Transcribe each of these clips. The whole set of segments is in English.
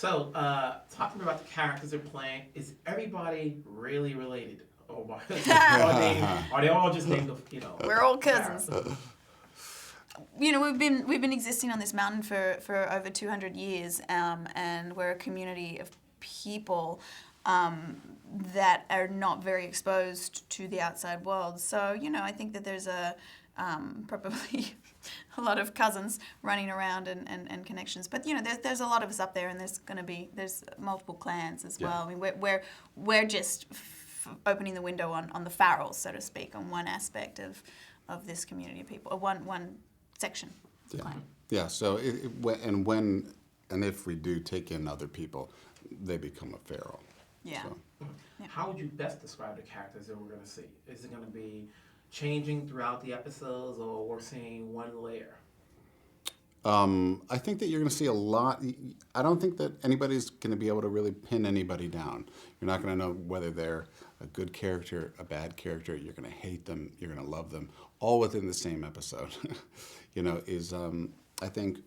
So, talking about the characters they're playing, is everybody really related? Or are they all just named, We're all cousins. We've been existing on this mountain for over 200 years, and we're a community of people that are not very exposed to the outside world. So, I think that there's probably a lot of cousins running around and connections. But, there's a lot of us up there, and there's multiple clans as well. I mean, we're just opening the window on the Farrells, so to speak, on one aspect of this community of people, one section. Yeah. So when and if we do take in other people, they become a Farrell. Yeah. So. Yeah. How would you best describe the characters that we're going to see? Is it going to be changing throughout the episodes, or we're seeing one layer? I think that you're going to see a lot. I don't think that anybody's going to be able to really pin anybody down. You're not going to know whether they're a good character, a bad character. You're going to hate them. You're going to love them, all within the same episode. I think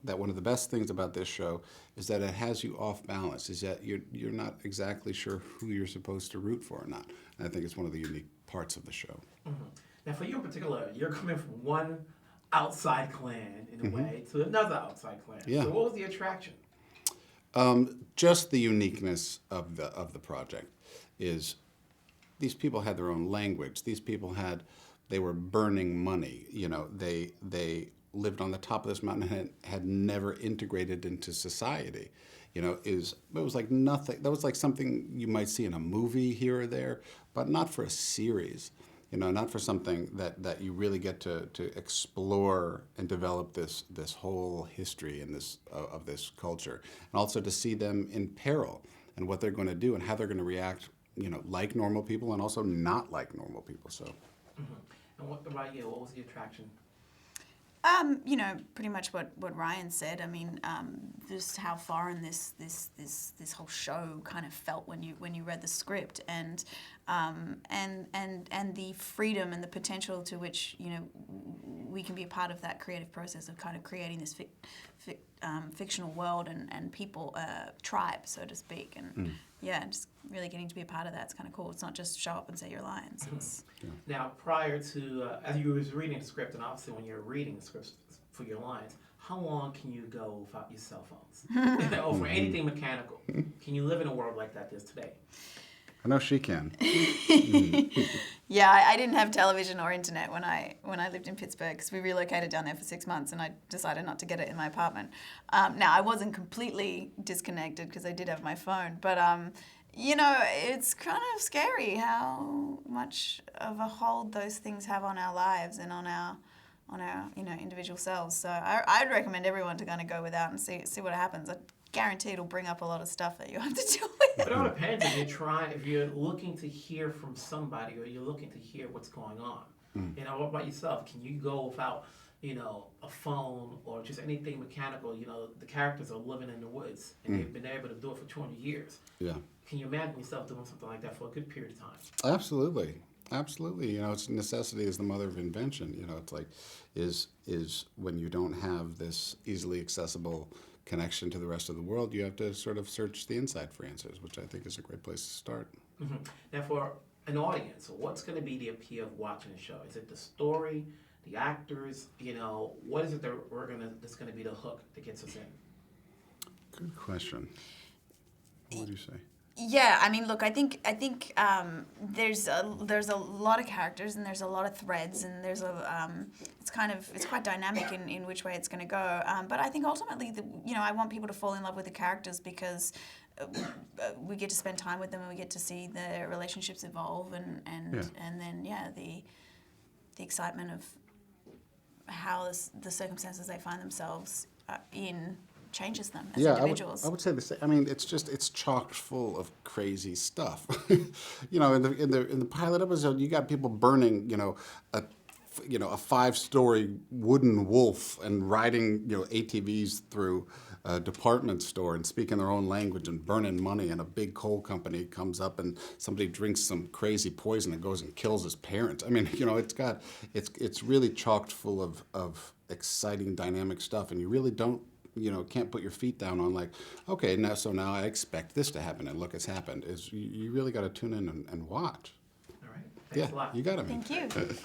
that one of the best things about this show is that it has you off balance. Is that you're not exactly sure who you're supposed to root for or not. And I think it's one of the unique parts of the show. Mm-hmm. Now, for you in particular, you're coming from one outside clan in a way to another outside clan. Yeah. So what was the attraction? Just the uniqueness of the project is these people had their own language. These people they were burning money. They lived on the top of this mountain and had never integrated into society. It was like nothing. That was like something you might see in a movie here or there, but not for a series. Not for something that you really get to explore and develop this whole history and of this culture, and also to see them in peril and what they're going to do and how they're going to react, like normal people and also not like normal people. So. Mm-hmm. And what about you? What was the attraction? Pretty much what Ryan said. I mean, just how foreign this whole show kind of felt when you read the script, and the freedom and the potential to which we can be a part of that creative process of kind of creating this fictional world and people tribe, so to speak, and just really getting to be a part of that. It's kind of cool. It's not just show up and say your lines. Now, prior to as you was reading the script, and obviously when you're reading the scripts for your lines, how long can you go without your cell phones or for anything mechanical? Can you live in a world like that today? I know she can. Yeah, I didn't have television or internet when I lived in Pittsburgh, because we relocated down there for 6 months, and I decided not to get it in my apartment. Now, I wasn't completely disconnected because I did have my phone, but it's kind of scary how much of a hold those things have on our lives and on our individual selves. So I'd recommend everyone to kind of go without and see what happens. I guarantee it'll bring up a lot of stuff that you have to deal with. But it all depends if you're looking to hear from somebody or you're looking to hear what's going on. What about yourself? Can you go without, a phone or just anything mechanical? The characters are living in the woods and they've been able to do it for 200 years. Yeah. Can you imagine yourself doing something like that for a good period of time? Absolutely. It's necessity is the mother of invention. It's like is when you don't have this easily accessible connection to the rest of the world, you have to sort of search the inside for answers, which I think is a great place to start. Mm-hmm. Now, for an audience, what's going to be the appeal of watching the show? Is it the story, the actors? What is it that's going to be the hook that gets us in? Good question. What do you say? Yeah, I mean, look, I think there's a lot of characters and there's a lot of threads and there's it's quite dynamic in which way it's going to go. But I think ultimately, I want people to fall in love with the characters because we get to spend time with them and we get to see their relationships evolve and then the excitement of how the circumstances they find themselves in changes them as individuals. I would say the same. I mean, it's chock full of crazy stuff. In the pilot episode, you got people burning, a 5-story wooden wolf and riding, ATVs through a department store and speaking their own language and burning money, and a big coal company comes up and somebody drinks some crazy poison and goes and kills his parents. I mean, it's really chocked full of exciting, dynamic stuff, and you really don't can't put your feet down on like, okay, now I expect this to happen, and look, it's happened. You really got to tune in and watch. All right. Thanks a lot. You got it. Thank you.